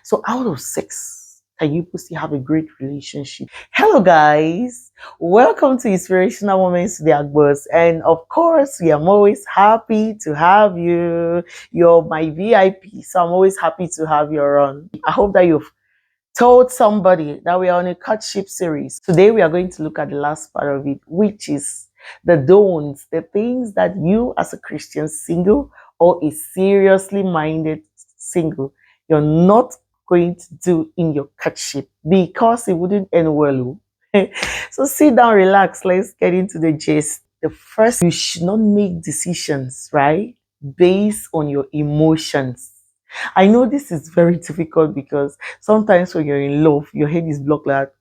So out of 6, can you still have a great relationship? Hello guys, welcome to Inspirational Moments with the Agbos, and of course we are always happy to have you. You're my VIP, so I'm always happy to have you around. I hope that you've told somebody that we are on a courtship series. Today we are going to look at the last part of it, which is the don'ts, the things that you as a Christian single or a seriously minded single, you're not going to do in your courtship because it wouldn't end well. So sit down, relax, let's get into the gist. The first, you should not make decisions, right, based on your emotions. I know this is very difficult because sometimes when you're in love, your head is blocked like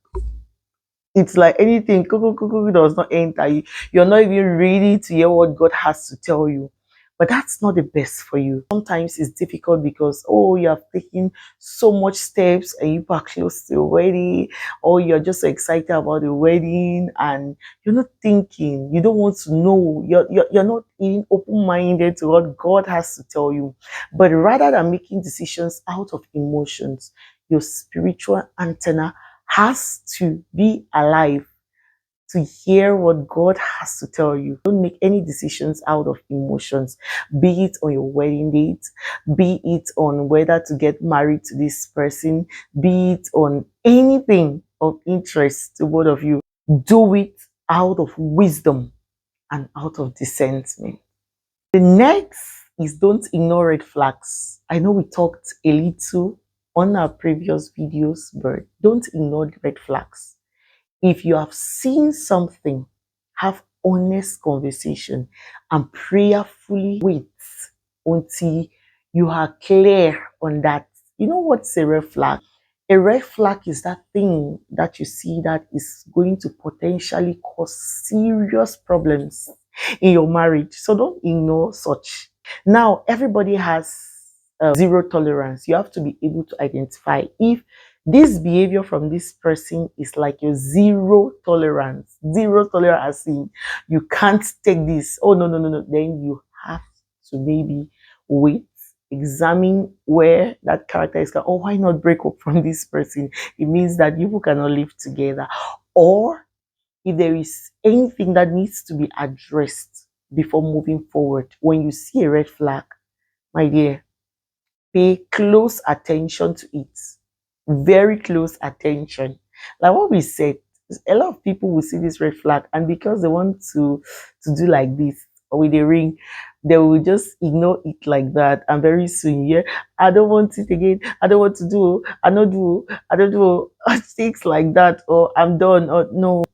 it's like anything cuckoo does not enter you. You're not even ready to hear what God has to tell you. But that's not the best for you. Sometimes it's difficult because you have taken so much steps and you are close to the wedding, or you're just so excited about the wedding and you're not thinking, you don't want to know, you're not even open-minded to what God has to tell you. But rather than making decisions out of emotions, your spiritual antenna has to be alive to hear what God has to tell you. Don't make any decisions out of emotions, be it on your wedding date, be it on whether to get married to this person, be it on anything of interest to both of you. Do it out of wisdom and out of discernment. The next is don't ignore red flags. I know we talked a little on our previous videos, but don't ignore the red flags. If you have seen something, have honest conversation and prayerfully wait until you are clear on that. You know what's a red flag? A red flag is that thing that you see that is going to potentially cause serious problems in your marriage. So don't ignore such. Now, everybody has zero tolerance. You have to be able to identify if this behavior from this person is like your zero tolerance. Zero tolerance, as in you can't take this. Oh, no, no, no, no. Then you have to maybe wait, examine where that character is. Oh, why not break up from this person? It means that you cannot live together. Or if there is anything that needs to be addressed before moving forward, when you see a red flag, my dear, pay close attention to it. Very close attention. Like what we said, a lot of people will see this red flag, and because they want to do like this or with a ring, they will just ignore it like that. And very soon, yeah, I don't want it again. I don't want to do. I don't do. I don't do things like that. Or I'm done. Or no.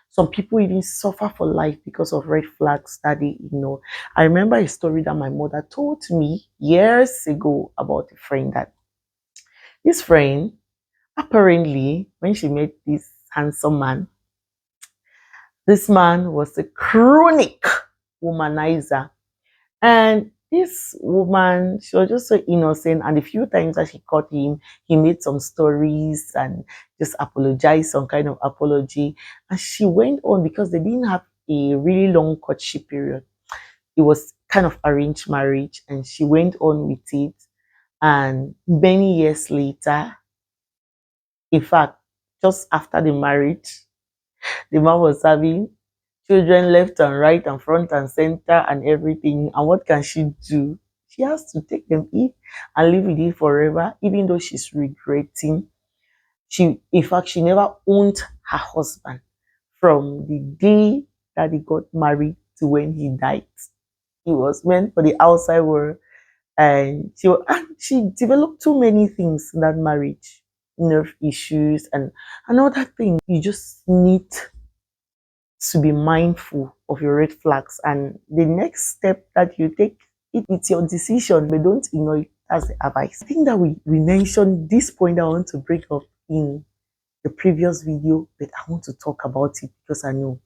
Some people even suffer for life because of red flags that they ignore. I remember a story that my mother told me years ago about a friend that this friend, apparently, when she met this handsome man, this man was a chronic womanizer. And this woman, she was just so innocent. And the few times that she caught him, he made some stories and just apologized, some kind of apology. And she went on because they didn't have a really long courtship period. It was kind of arranged marriage, and she went on with it. And many years later, in fact, just after the marriage, the man was having children left and right and front and center and everything. And what can she do? She has to take them in and live with it forever, even though she's regretting. In fact, she never owned her husband from the day that he got married to when he died. He was meant for the outside world, and she developed too many things in that marriage, nerve issues and another thing. You just need to be mindful of your red flags, and the next step that you take, it's your decision, but don't ignore it. As the advice. I think that we mentioned this point that I want to break up in the previous video, but I want to talk about it because I know.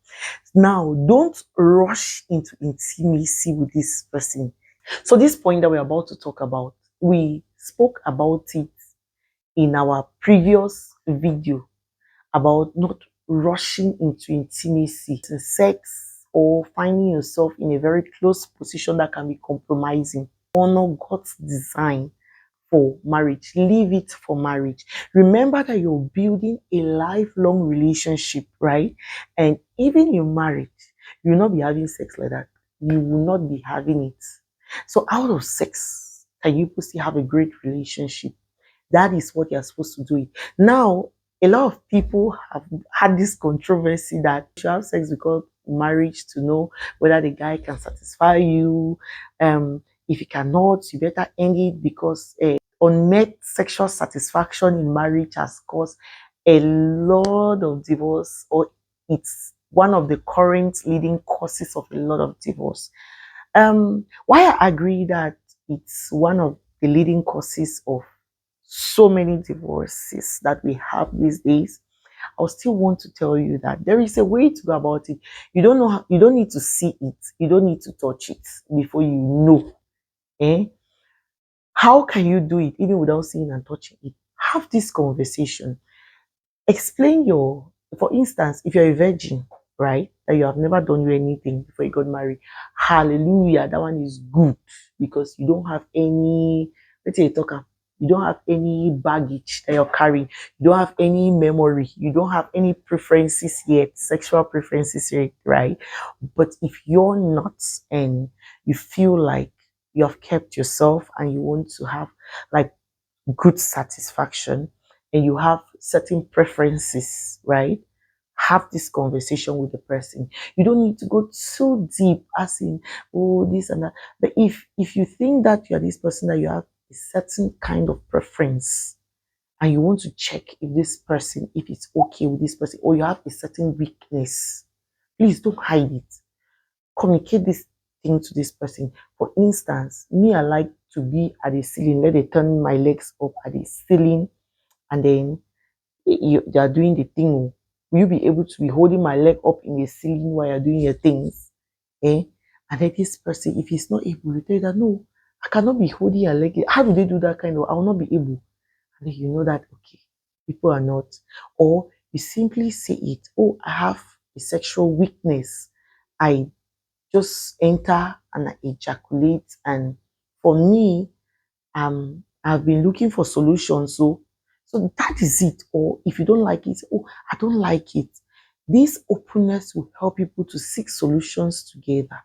Now, don't rush into intimacy with this person. So this point that we're about to talk about, we spoke about it in our previous video about not rushing into intimacy, sex, or finding yourself in a very close position that can be compromising. Honor God's design for marriage. Leave it for marriage. Remember that you're building a lifelong relationship, right? And even in marriage, you will not be having sex like that. You will not be having it. So out of sex, can you still have a great relationship? That is what you're supposed to do it. Now, a lot of people have had this controversy that you should have sex because marriage to know whether the guy can satisfy you. If he cannot, you better end it because unmet sexual satisfaction in marriage has caused a lot of divorce, or it's one of the current leading causes of a lot of divorce. Why I agree that it's one of the leading causes of so many divorces that we have these days, I'll still want to tell you that there is a way to go about it. You don't know how, you don't need to see it, you don't need to touch it before you know. Eh? How can you do it even without seeing and touching it? Have this conversation. Explain your, for instance, if you're a virgin, right, that you have never done you anything before you got married, hallelujah, that one is good because you don't have any, let's say, talker, you don't have any baggage that you're carrying, you don't have any memory, you don't have any preferences yet, sexual preferences yet, right? But if you're not, and you feel like you have kept yourself and you want to have like good satisfaction, and you have certain preferences, right? Have this conversation with the person. You don't need to go too deep, as in, oh, this and that. But if you think that you're this person, that you have a certain kind of preference, and you want to check if this person, if it's okay with this person, or you have a certain weakness, please don't hide it. Communicate this thing to this person. For instance, me, I like to be at the ceiling. Let me turn my legs up at the ceiling, and then you are doing the thing. Will you be able to be holding my leg up in the ceiling while you're doing your things? Eh? And then this person, if he's not able, you tell you that no, I cannot be holding your leg. How do they do that kind of? I will not be able. And then you know that okay, people are not. Or you simply say it. Oh, I have a sexual weakness. I just enter and I ejaculate. And for me, I've been looking for solutions. So that is it. Or if you don't like it, oh, I don't like it. This openness will help people to seek solutions together.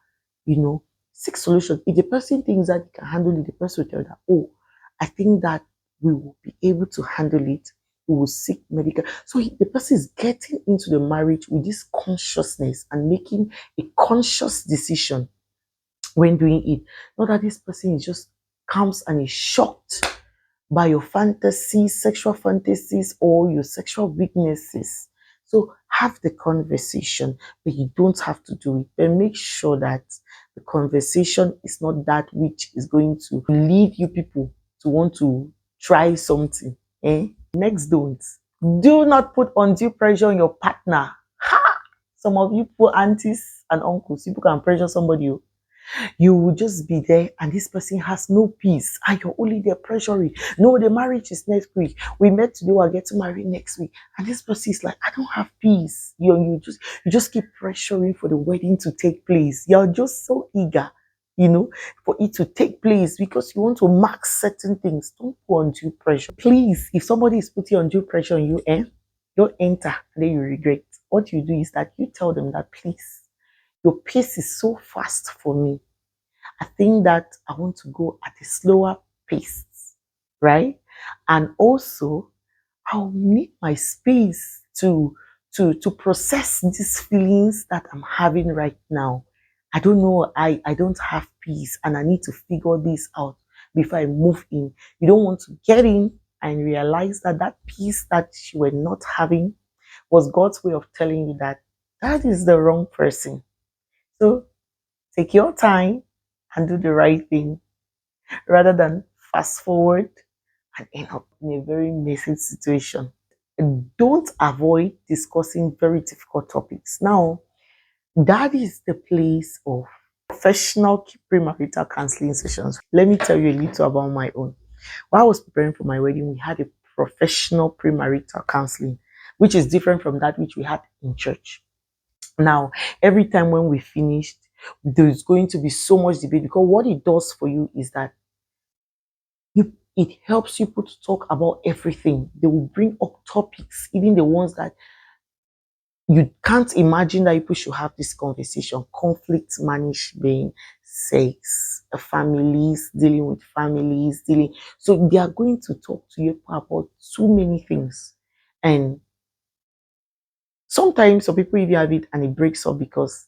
You know, seek solutions. If the person thinks that he can handle it, the person will tell that, oh, I think that we will be able to handle it. We will seek medical. So the person is getting into the marriage with this consciousness and making a conscious decision when doing it. Not that this person is just comes and is shocked by your fantasies, sexual fantasies, or your sexual weaknesses. So have the conversation, but you don't have to do it. But make sure that the conversation is not that which is going to lead you people to want to try something. Eh? Next, don't. Do not put undue pressure on your partner. Ha! Some of you poor aunties and uncles, people can pressure somebody. You will just be there and this person has no peace and you're only there pressuring. No, the marriage is next week. We met today, we're getting married next week. And this person is like, I don't have peace. You just keep pressuring for the wedding to take place. You're just so eager, for it to take place because you want to mark certain things. Don't put undue pressure. Please, if somebody is putting undue pressure on you, don't enter and then you regret. What you do is that you tell them that please, your pace is so fast for me. I think that I want to go at a slower pace, right? And also, I'll need my space to process these feelings that I'm having right now. I don't know, I don't have peace and I need to figure this out before I move in. You don't want to get in and realize that that peace that you were not having was God's way of telling you that that is the wrong person. So take your time and do the right thing rather than fast forward and end up in a very messy situation. Don't avoid discussing very difficult topics. Now, that is the place of professional premarital counseling sessions. Let me tell you a little about my own. While I was preparing for my wedding, we had a professional premarital counseling, which is different from that which we had in church. Now, every time when we finished, there's going to be so much debate because what it does for you is that It helps you to talk about everything. They will bring up topics, even the ones that you can't imagine that people should have this conversation. Conflict management, sex, families, dealing with families, dealing. So they are going to talk to you about too many things. And sometimes some people even have it and it breaks up because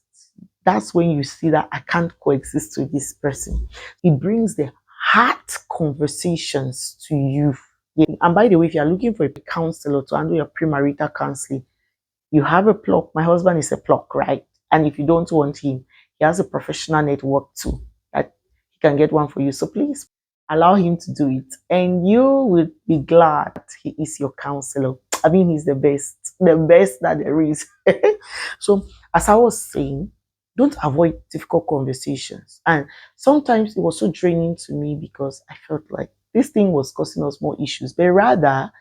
that's when you see that I can't coexist with this person. It brings the hard conversations to you. Yeah. And by the way, if you're looking for a counselor to handle your premarital counseling, you have a plug. My husband is a plug, right? And if you don't want him, he has a professional network too that he can get one for you. So please allow him to do it, and you will be glad he is your counselor. I mean, he's the best that there is. So, as I was saying, don't avoid difficult conversations. And sometimes it was so draining to me because I felt like this thing was causing us more issues, but rather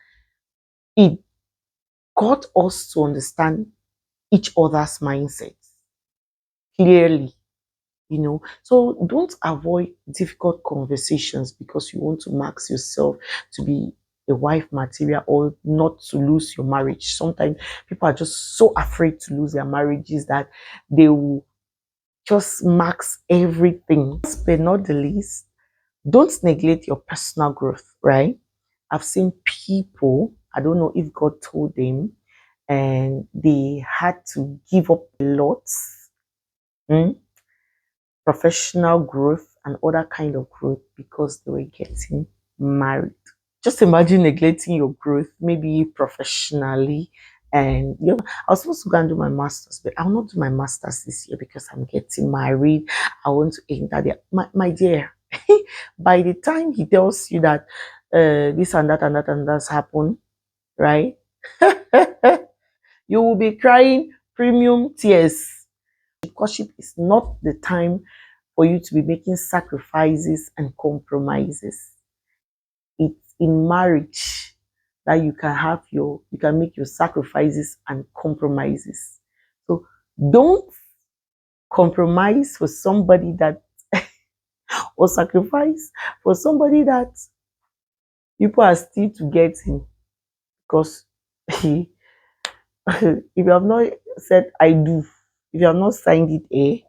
it got us to understand each other's mindsets clearly, you know. So don't avoid difficult conversations because you want to max yourself to be a wife material or not to lose your marriage. Sometimes people are just so afraid to lose their marriages that they will just max everything. Last but not the least, don't neglect your personal growth, right? I've seen people, I don't know if God told them, and they had to give up a lot, professional growth and other kind of growth because they were getting married. Just imagine neglecting your growth, maybe professionally. And you know, I was supposed to go and do my master's, but I'll not do my master's this year because I'm getting married. I want to enter there. My dear, by the time he tells you that this and that and that and that's happened, right? You will be crying premium tears. Courtship is not the time for you to be making sacrifices and compromises. It's in marriage that you can make your sacrifices and compromises. So don't compromise for somebody that or sacrifice for somebody that people are still to get in, because if you have not said I do, if you have not signed it,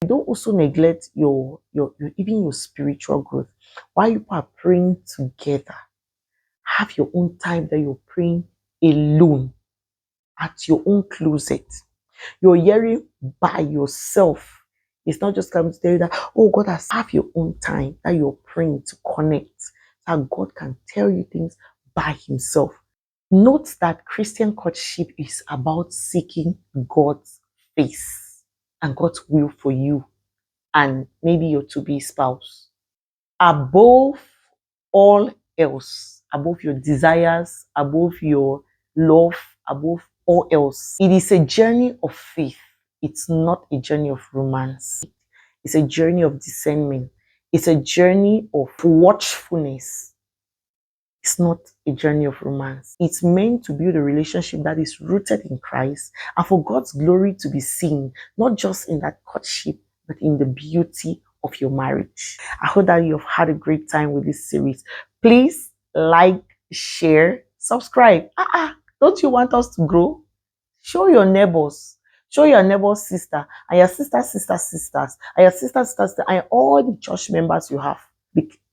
don't also neglect your even your spiritual growth. While you are praying together, have your own time that you're praying alone at your own closet. You're hearing by yourself. It's not just coming to tell you that, oh, God has have your own time that you're praying to connect, so that God can tell you things by Himself. Note that Christian courtship is about seeking God's face and God's will for you and maybe your to-be spouse. Above all else, above your desires, above your love, above all else, it is a journey of faith. It's not a journey of romance. It's a journey of discernment. It's a journey of watchfulness. It's not a journey of romance. It's meant to build a relationship that is rooted in Christ and for God's glory to be seen, not just in that courtship, but in the beauty of your marriage. I hope that you've had a great time with this series. Please like, share, subscribe. Don't you want us to grow? Show your neighbors. Show your neighbor's sister and your sisters and your sisters and all the church members you have.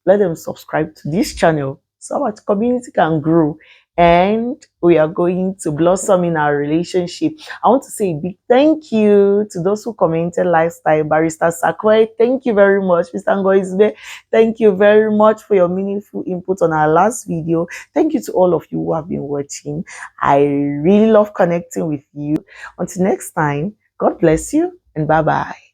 Let them subscribe to this channel so our community can grow and we are going to blossom in our relationship. I want to say a big thank you to those who commented lifestyle. Barrister Sakwe, thank you very much. Mr. Ngoizbe, thank you very much for your meaningful input on our last video. Thank you to all of you who have been watching. I really love connecting with you. Until next time, God bless you and bye-bye.